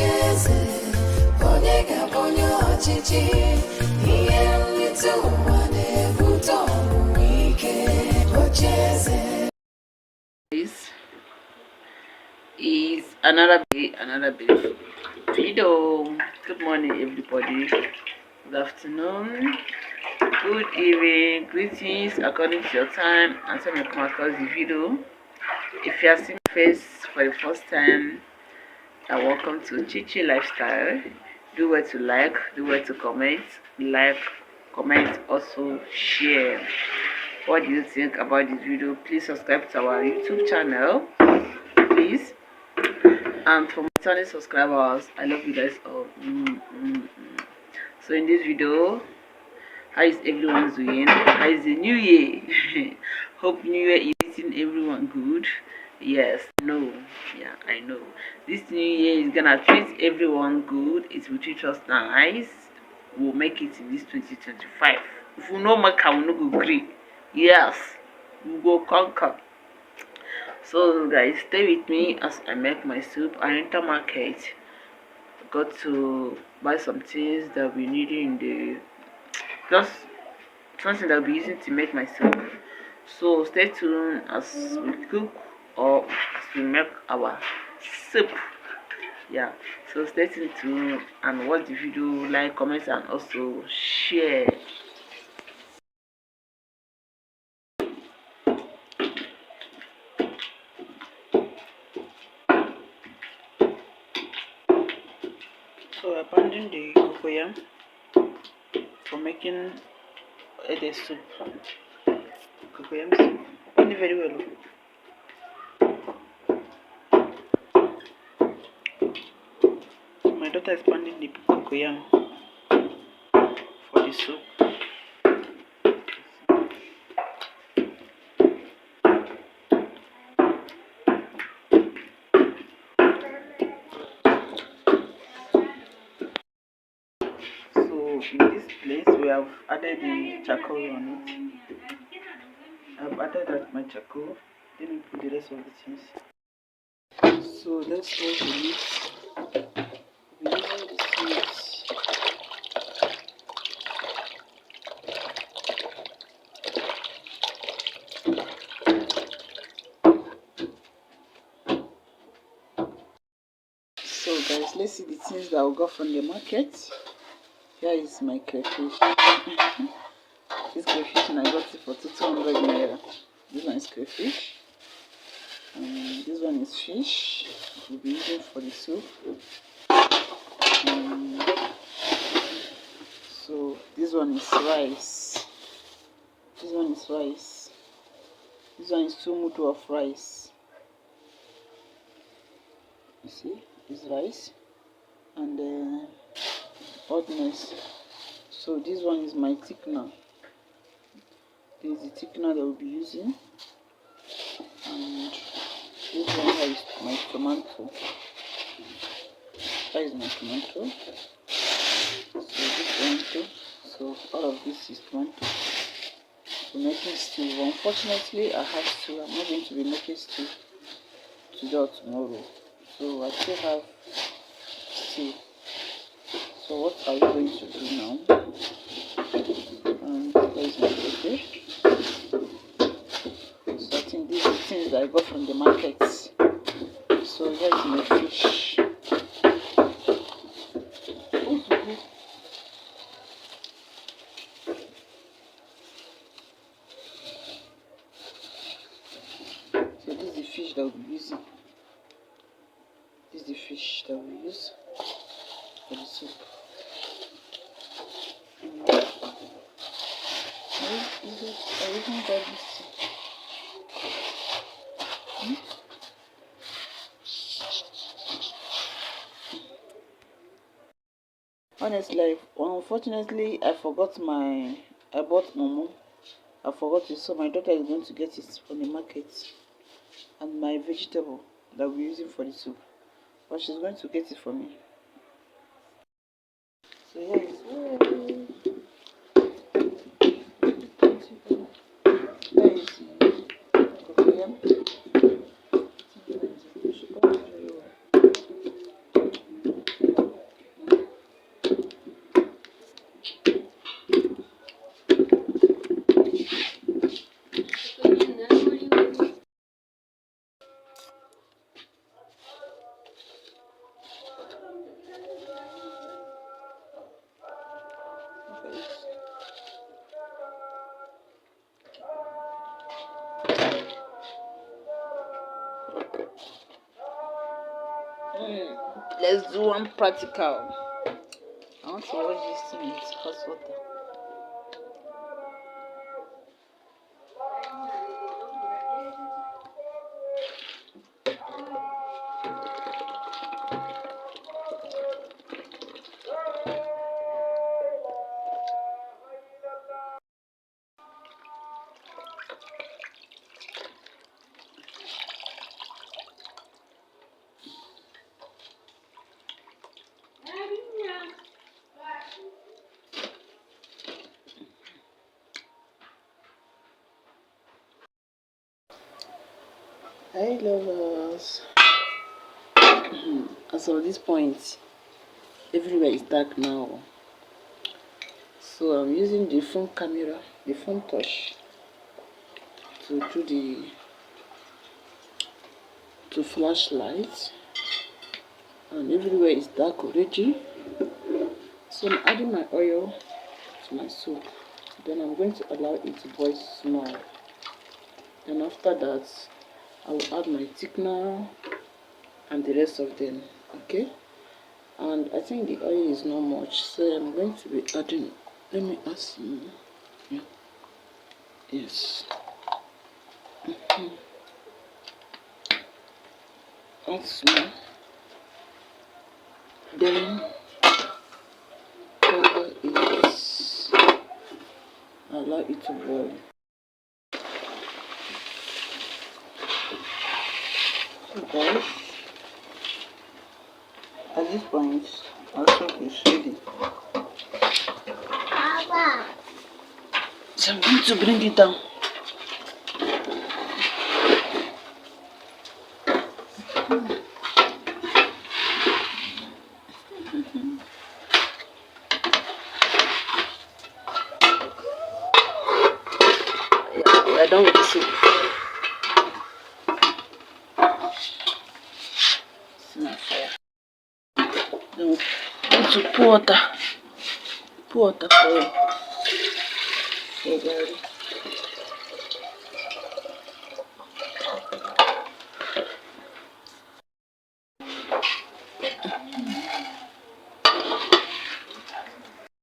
This is another beautiful video. Good morning, everybody. Good afternoon, good evening, greetings according to your time and time you come across the video. If you are seeing my face for the first time, welcome to Chichi Lifestyle. Do well to like, do well to comment, comment, also share. What do you think about this video? Please subscribe to our YouTube channel, please. And for my returning subscribers, I love you guys all. So in this video, how is everyone doing? How is the new year? Hope new year is treating everyone good. Yes, no, yeah, I know. This new year is gonna treat everyone good. It will treat us nice. We'll make it in this 2025. If we no make, we no go agree. Yes, we go conquer. So guys, stay with me as I make my soup. I enter market. Got to buy some things that we need in the just something that I'll be using to make my soup. So stay tuned as we cook or as we make our soup. Yeah. So stay tuned and watch the video, like, comment, and also share. So we're pounding the cocoyam for making the soup. Cocoyam soup. Pound it very well. My daughter is pounding the cocoyam for the soup. In this place we have added the charcoal on it. I've added my charcoal. Let me put the rest of the things. So that's what we need. We need the seeds. So guys, let's see the things that I got from the market. Here is my crayfish. This crayfish, and I got it for 200 naira. This one is crayfish. This one is fish. We'll be using for the soup. So this one is rice. This one is rice. This one is 2 mudu of rice. You see, it's rice and oddness. So this one is my thickener. This is the thickener that we'll be using, and this one is my tomato. That is my tomato. So this tomato. So all of this is tomato. So making stew. Unfortunately, I have stew. I'm not going to be making stew today or tomorrow. So I still have stew. So what are we going to do now? There is my pepper. So I think these are the things that I got from the market. So here is my fish. So this is the fish that we'll be using. This is the fish that we use for the soup. I even got this. Honestly, unfortunately, I bought momo. I forgot it, so my daughter is going to get it from the market, and my vegetable that we're using for the soup, but she's going to get it for me. So here is cocoyam. Let's do one practical. I want to wash this thing with hot water. Hi lovers. As of this point, everywhere is dark now. So I'm using the phone camera, the phone touch to do the flashlight, and everywhere is dark already. So I'm adding my oil to my soup. Then I'm going to allow it to boil small. Then after that, I will add my thickener and the rest of them. Okay, and I think the oil is not much, so I'm going to be adding, let me add some more. Yeah. Yes. Add some. Then cover it, allow it to boil. So guys, at this point our soup is ready. So I'm going to bring it down. Yeah, we're done with the soup. Then we need to pour water. Pour water for garlic.